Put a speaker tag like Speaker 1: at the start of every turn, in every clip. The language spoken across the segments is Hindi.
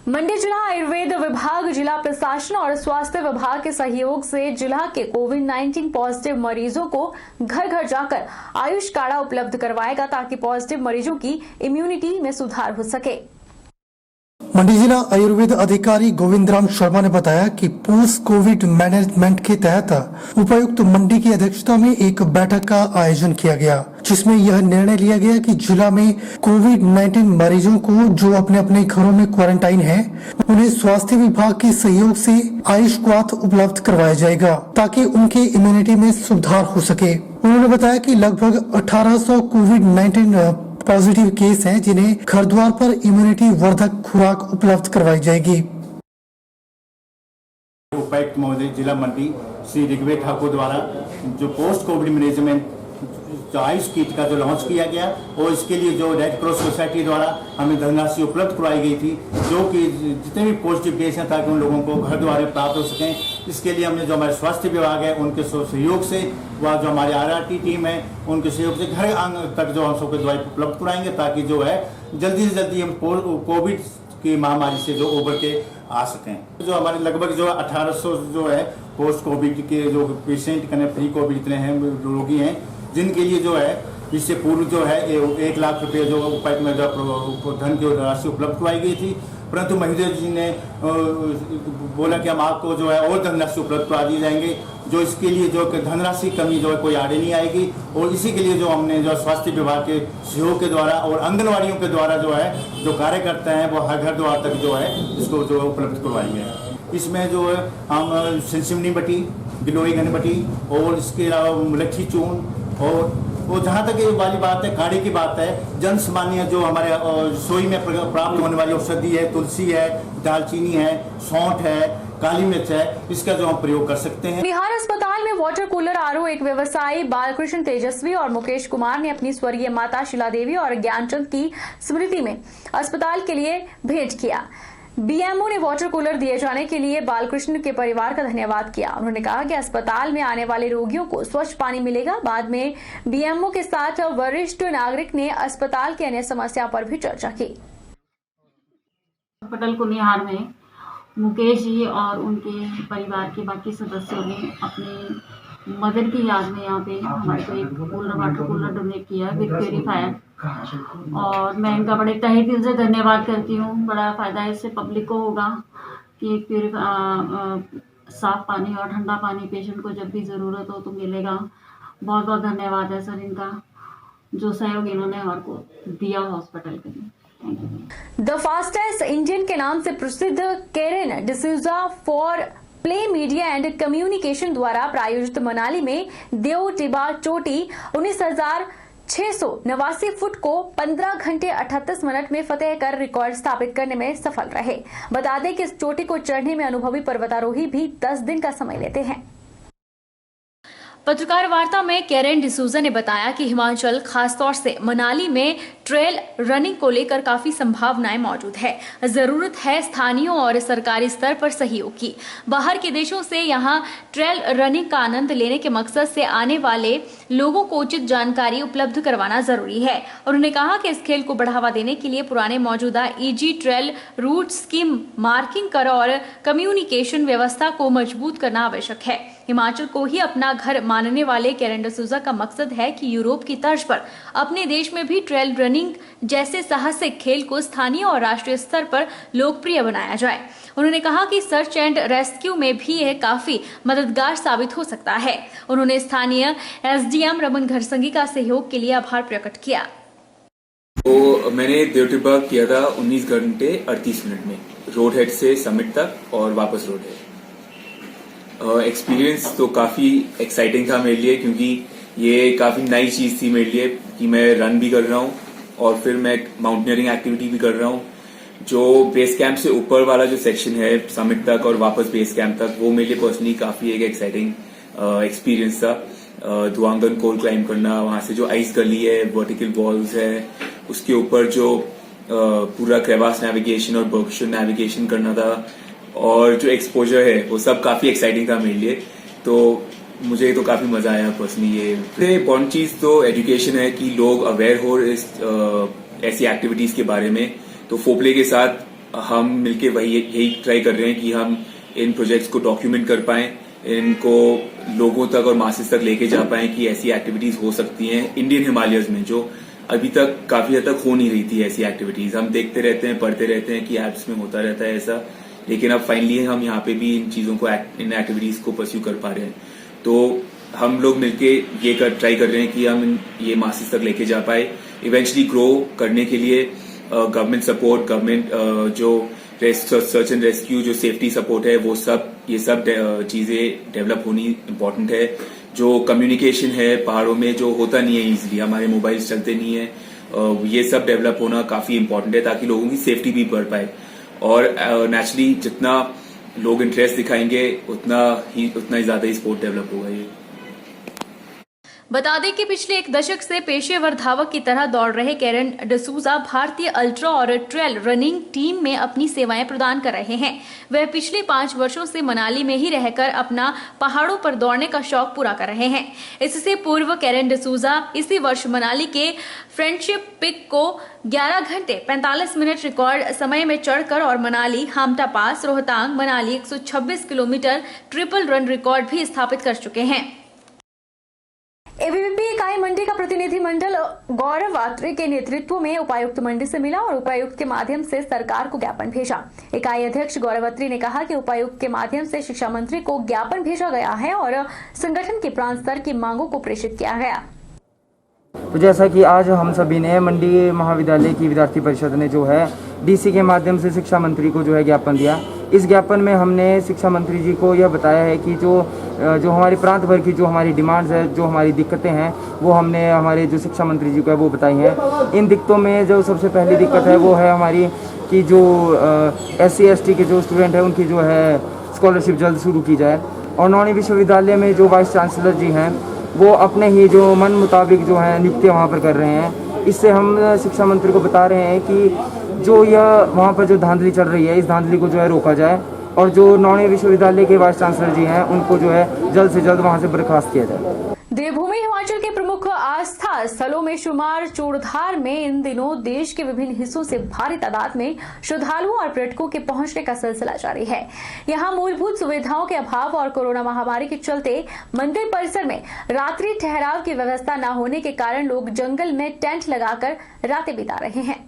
Speaker 1: मंडी जिला आयुर्वेद विभाग, जिला प्रशासन और स्वास्थ्य विभाग के सहयोग से जिला के कोविड-19 पॉजिटिव मरीजों को घर घर जाकर आयुष काढ़ा उपलब्ध करवाएगा ताकि पॉजिटिव मरीजों की इम्यूनिटी में सुधार हो सके।
Speaker 2: मंडी जिला आयुर्वेद अधिकारी गोविंदराम शर्मा ने बताया कि पोस्ट कोविड मैनेजमेंट के तहत उपायुक्त मंडी की अध्यक्षता में एक बैठक का आयोजन किया गया, जिसमें यह निर्णय लिया गया कि जिला में कोविड-19 मरीजों को जो अपने अपने घरों में क्वारंटाइन हैं, उन्हें स्वास्थ्य विभाग के सहयोग से आयुष काढ़ा उपलब्ध करवाया जाएगा ताकि उनके इम्यूनिटी में सुधार हो सके। उन्होंने बताया कि लगभग 1800 कोविड-19 पॉजिटिव केस हैं, जिन्हें घर द्वार पर इम्यूनिटी वर्धक खुराक उपलब्ध करवाई जाएगी।
Speaker 3: उपायुक्त महोदय जिला मंडी श्री ऋग्वेद ठाकुर द्वारा जो पोस्ट कोविड मैनेजमेंट जो आयुष किट का जो लॉन्च किया गया और इसके लिए जो रेड क्रॉस सोसाइटी द्वारा हमें धनराशि उपलब्ध करवाई गई थी, जो कि जितने भी पॉजिटिव केस हैं ताकि उन लोगों को घर द्वार प्राप्त हो सकें। इसके लिए हमने जो हमारे स्वास्थ्य विभाग है उनके सहयोग से व जो हमारे RRT टीम है उनके सहयोग से घर तक जो हम सबको दवाई उपलब्ध कराएंगे ताकि जो है जल्दी से जल्दी हम कोविड की महामारी से जो उबर के आ सकें। जो हमारे लगभग जो 1800 जो है पोस्ट कोविड के जो पेशेंट प्री कोविड इतने हैं रोगी हैं, जिनके लिए जो है इससे पूर्व जो है 1 लाख रुपए जो उपायुक्त में धन की राशि उपलब्ध करवाई गई थी, परंतु महोदय जी ने बोला कि हम आपको जो है और धनराशि उपलब्ध करा दी जाएंगे, जो इसके लिए जो धनराशि कमी जो है कोई आड़े नहीं आएगी। और इसी के लिए जो हमने जो स्वास्थ्य विभाग के सहयोग के द्वारा और आंगनवाड़ियों के द्वारा जो है जो कार्य करते हैं वो हर घर द्वार तक जो है इसको जो उपलब्ध करवाएंगे। इसमें जो है हम संजीवनी बटी, गिलोई घनबटी और इसके अलावा मुलट्ठी चूर्ण और जहाँ तक ये वाली बात है काढ़े की बात है, जन सामान्य जो हमारे रसोई में प्राप्त होने वाली औषधि है, तुलसी है, दालचीनी है, सौंठ है, काली मिर्च है, इसका जो हम प्रयोग कर सकते हैं।
Speaker 1: बिहार अस्पताल में वाटर कूलर RO एक व्यवसायी बालकृष्ण तेजस्वी और मुकेश कुमार ने अपनी स्वर्गीय माता शिला देवी और ज्ञानचंद की स्मृति में अस्पताल के लिए भेंट किया। BMO ने वाटर कूलर दिए जाने के लिए बालकृष्ण के परिवार का धन्यवाद किया। उन्होंने कहा कि अस्पताल में आने वाले रोगियों को स्वच्छ पानी मिलेगा। बाद में BMO के साथ वरिष्ठ नागरिक ने अस्पताल की अन्य समस्या पर भी चर्चा की।
Speaker 4: अस्पताल कुनिहार में मुकेश जी और उनके परिवार के बाकी सदस्यों ने अपने मदर की याद में यहाँ पे हमारे को एक वाटर कूलर डोनेट किया विद प्योरीफायर, और मैं इनका बड़े तहे दिल से धन्यवाद करती हूँ। बड़ा फ़ायदा इससे पब्लिक को होगा कि एक साफ पानी और ठंडा पानी पेशेंट को जब भी ज़रूरत हो तो मिलेगा। बहुत बहुत धन्यवाद है सर इनका, जो सहयोग इन्होंने हमारे को दिया हॉस्पिटल के लिए। Thank you.
Speaker 1: The fastest Indian के नाम से प्रसिद्ध केरेन D'Souza for play media and communication द्वारा प्रायोजित मनाली में देव टिबा चोटी 19,689 फुट को 15 घंटे 38 मिनट में फतेह कर रिकॉर्ड स्थापित करने में सफल रहे। बता दें कि इस चोटी को चढ़ने में अनुभवी पर्वतारोही भी 10 दिन का समय लेते हैं। पत्रकार वार्ता में केरेन डिसूजा ने बताया कि हिमाचल, खासतौर से मनाली में ट्रेल रनिंग को लेकर काफी संभावनाएं मौजूद है। जरूरत है स्थानीय और सरकारी स्तर पर सहयोग की। बाहर के देशों से यहां ट्रेल रनिंग का आनंद लेने के मकसद से आने वाले लोगों को उचित जानकारी उपलब्ध करवाना जरूरी है। उन्होंने कहा कि इस खेल को बढ़ावा देने के लिए पुराने मौजूदा EG ट्रेल रूट्स की मार्किंग कर और कम्युनिकेशन व्यवस्था को मजबूत करना आवश्यक है। हिमाचल को ही अपना घर मानने वाले केरेन डिसूजा का मकसद है कि यूरोप की तर्ज पर अपने देश में भी ट्रेल रनिंग जैसे साहसिक खेल को स्थानीय और राष्ट्रीय स्तर पर लोकप्रिय बनाया जाए। उन्होंने कहा कि सर्च एंड रेस्क्यू में भी यह काफी मददगार साबित हो सकता है। उन्होंने स्थानीय SDM रमन घरसंगी का सहयोग के लिए आभार प्रकट किया।
Speaker 5: तो मैंने देव टिब्बा किया था 19 घंटे 38 मिनट में, रोड हेड से समिट तक और वापस रोड हेड। एक्सपीरियंस तो काफी एक्साइटिंग था मेरे लिए, क्योंकि ये काफी नई चीज थी मेरे लिए कि मैं रन भी कर रहा हूँ और फिर मैं माउंटेनियरिंग एक्टिविटी भी कर रहा हूँ। जो बेस कैंप से ऊपर वाला जो सेक्शन है समिट तक और वापस बेस कैंप तक, वो मेरे लिए पर्सनली काफी एक एक्साइटिंग एक्सपीरियंस था। दुआंगन कोल क्लाइंब करना, वहां से जो आइस गली है, वर्टिकल वॉल्स है, उसके ऊपर जो पूरा क्रेवास नेविगेशन और बर्कशर नेविगेशन करना था, और जो एक्सपोजर है वो सब काफी एक्साइटिंग था मेरे लिए। तो मुझे तो काफी मजा आया पर्सनली। ये इम्पोर्टेंट चीज तो एजुकेशन है कि लोग अवेयर हो इस ऐसी एक्टिविटीज के बारे में। तो फोप्ले के साथ हम मिलके यही ट्राई कर रहे हैं कि हम इन प्रोजेक्ट्स को डॉक्यूमेंट कर पाएं, इनको लोगों तक और मासेस तक लेके जा पाएं कि ऐसी एक्टिविटीज हो सकती हैं इंडियन हिमालयस में, जो अभी तक काफी हद तक हो नहीं रही थी ऐसी एक्टिविटीज। हम देखते रहते हैं, पढ़ते रहते हैं कि एप्स में होता रहता है ऐसा, लेकिन अब फाइनली हम यहाँ पे भी इन चीजों को, इन एक्टिविटीज को परस्यू कर पा रहे हैं। तो हम लोग मिलके ये ट्राई कर रहे हैं कि हम ये मासेस तक लेके जा पाए। इवेंचुअली ग्रो करने के लिए गवर्नमेंट सपोर्ट, गवर्नमेंट जो सर्च एंड रेस्क्यू, जो सेफ्टी सपोर्ट है, वो सब, ये सब चीजें डेवलप होनी इम्पोर्टेंट है। जो कम्युनिकेशन है पहाड़ों में जो होता नहीं है इजीली, हमारे मोबाइल्स चलते नहीं है, ये सब डेवलप होना काफी इम्पोर्टेंट है ताकि लोगों की सेफ्टी भी बढ़ पाए। और नेचुरली जितना लोग इंटरेस्ट दिखाएंगे उतना ही ज्यादा ही स्पोर्ट डेवलप होगा। ये
Speaker 1: बता दें कि पिछले 1 दशक से पेशेवर धावक की तरह दौड़ रहे कैरन डिसूजा भारतीय अल्ट्रा और ट्रेल रनिंग टीम में अपनी सेवाएं प्रदान कर रहे हैं। वह पिछले 5 वर्षों से मनाली में ही रहकर अपना पहाड़ों पर दौड़ने का शौक पूरा कर रहे हैं। इससे पूर्व कैरन डिसूजा इसी वर्ष मनाली के फ्रेंडशिप पिक को 11 घंटे 45 मिनट रिकॉर्ड समय में चढ़कर और Manali, Hamta pass, Rohtang, Manali 126 kilometre triple run record भी स्थापित कर चुके हैं। एबीवीपी इकाई मंडी का प्रतिनिधिमंडल गौरव वात्रे के नेतृत्व में उपायुक्त मंडी से मिला और उपायुक्त के माध्यम से सरकार को ज्ञापन भेजा। इकाई अध्यक्ष गौरव वात्रे ने कहा कि उपायुक्त के माध्यम से शिक्षा मंत्री को ज्ञापन भेजा गया है और संगठन की प्रांत स्तर की मांगों को प्रेषित किया गया।
Speaker 6: तो जैसा कि आज हम सभी ने मंडी महाविद्यालय की विद्यार्थी परिषद ने जो है डीसी के माध्यम से शिक्षा मंत्री को जो है ज्ञापन दिया। इस ज्ञापन में हमने शिक्षा मंत्री जी को यह बताया है कि जो हमारे प्रांत भर की जो हमारी डिमांड्स है, जो हमारी दिक्कतें हैं, वो हमने हमारे जो शिक्षा मंत्री जी को है वो बताई हैं। इन दिक्कतों में जो सबसे पहली दिक्कत है वो है हमारी कि जो SC ST के जो स्टूडेंट हैं उनकी जो है स्कॉलरशिप जल्द शुरू की जाए। और नौणी विश्वविद्यालय में जो वाइस चांसलर जी हैं वो अपने ही जो मन मुताबिक जो है नियुक्तियाँ वहाँ पर कर रहे हैं। इससे हम शिक्षा मंत्री को बता रहे हैं कि जो यह वहाँ पर जो धांधली चल रही है, इस धांधली को जो है रोका जाए और जो नौणी विश्वविद्यालय के वाइस चांसलर जी हैं उनको जो है जल्द से जल्द वहाँ से बर्खास्त किया जाए।
Speaker 1: देवभूमि हिमाचल के प्रमुख आस्था स्थलों में शुमार चूड़धार में इन दिनों देश के विभिन्न हिस्सों से भारी तादाद में श्रद्धालुओं और पर्यटकों के पहुंचने का सिलसिला जारी है। यहां मूलभूत सुविधाओं के अभाव और कोरोना महामारी के चलते मंदिर परिसर में रात्रि ठहराव की व्यवस्था न होने के कारण लोग जंगल में टेंट लगाकर रातें बिता रहे हैं।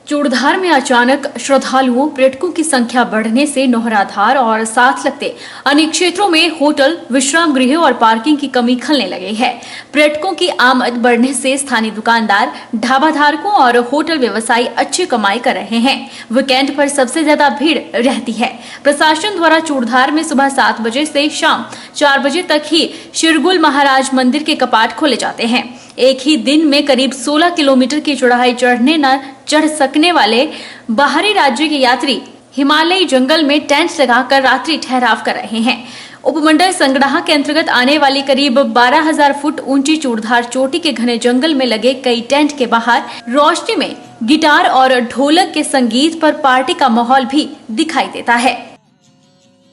Speaker 1: चूड़धार में अचानक श्रद्धालुओं पर्यटकों की संख्या बढ़ने से नौहराधार और साथ लगते अन्य क्षेत्रों में होटल, विश्राम गृह और पार्किंग की कमी खलने लगी है। पर्यटकों की आमद बढ़ने से स्थानीय दुकानदार, ढाबा धारकों और होटल व्यवसायी अच्छी कमाई कर रहे हैं। वीकेंड पर सबसे ज्यादा भीड़ रहती है। प्रशासन द्वारा चूड़धार में सुबह 7 बजे से शाम 4 बजे तक ही शिरगुल महाराज मंदिर के कपाट खोले जाते हैं। एक ही दिन में करीब 16 किलोमीटर की चढ़ाई चढ़ने न चढ़ सकने वाले बाहरी राज्य के यात्री हिमालयी जंगल में टेंट लगाकर रात्रि ठहराव कर रहे हैं। उपमंडल संगड़ाह के अंतर्गत आने वाली करीब 12,000 फुट ऊंची चूड़धार चोटी के घने जंगल में लगे कई टेंट के बाहर रोशनी में गिटार और ढोलक के संगीत पर पार्टी का माहौल भी दिखाई देता है।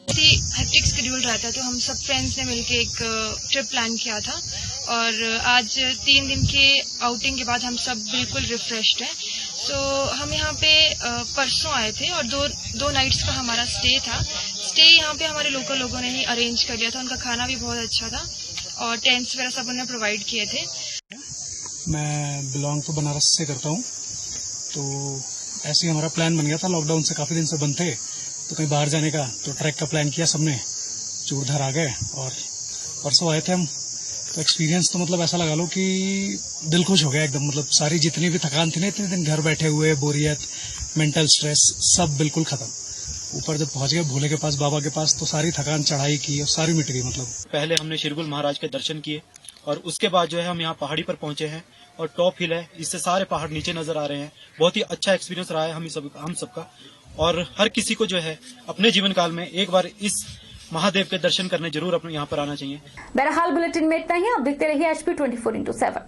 Speaker 7: हेक्टिक शेड्यूल रहता तो हम सब फ्रेंड्स ने मिलकर एक ट्रिप प्लान किया था और आज 3 दिन के आउटिंग के बाद हम सब बिल्कुल रिफ्रेश्ड हैं। तो हम यहाँ पे परसों आए थे और दो नाइट्स का हमारा स्टे यहाँ पे हमारे लोकल लोगों ने ही अरेंज कर लिया था। उनका खाना भी बहुत अच्छा था और टेंट्स वगैरह सब उन्होंने प्रोवाइड किए थे।
Speaker 8: मैं बिलोंग तो बनारस से करता हूँ, तो ऐसे ही हमारा प्लान बन गया था। लॉकडाउन से काफ़ी दिन से बंद थे तो कहीं बाहर जाने का, तो ट्रैक का प्लान किया सबने, चूड़धार आ गए और परसों आए थे हम। तो एक्सपीरियंस तो मतलब ऐसा लगा लो कि दिल खुश हो गया एकदम। मतलब सारी जितनी भी थकान थी ना, इतने दिन घर बैठे हुए, बोरियत, मेंटल स्ट्रेस, सब बिल्कुल खत्म। ऊपर जब पहुंच गए भोले के पास, बाबा के पास, तो सारी थकान चढ़ाई की और सारी मिट गई। मतलब
Speaker 9: पहले हमने शिरगुल महाराज के दर्शन किए और उसके बाद जो है हम यहाँ पहाड़ी पर पहुंचे हैं और टॉप हिल है, इससे सारे पहाड़ नीचे नजर आ रहे हैं। बहुत ही अच्छा एक्सपीरियंस रहा है हम सबका और हर किसी को जो है अपने जीवन काल में एक बार इस महादेव के दर्शन करने जरूर अपने यहाँ पर आना चाहिए।
Speaker 1: बहरहाल बुलेटिन में इतना ही। आप देखते रहिए HP 24x7।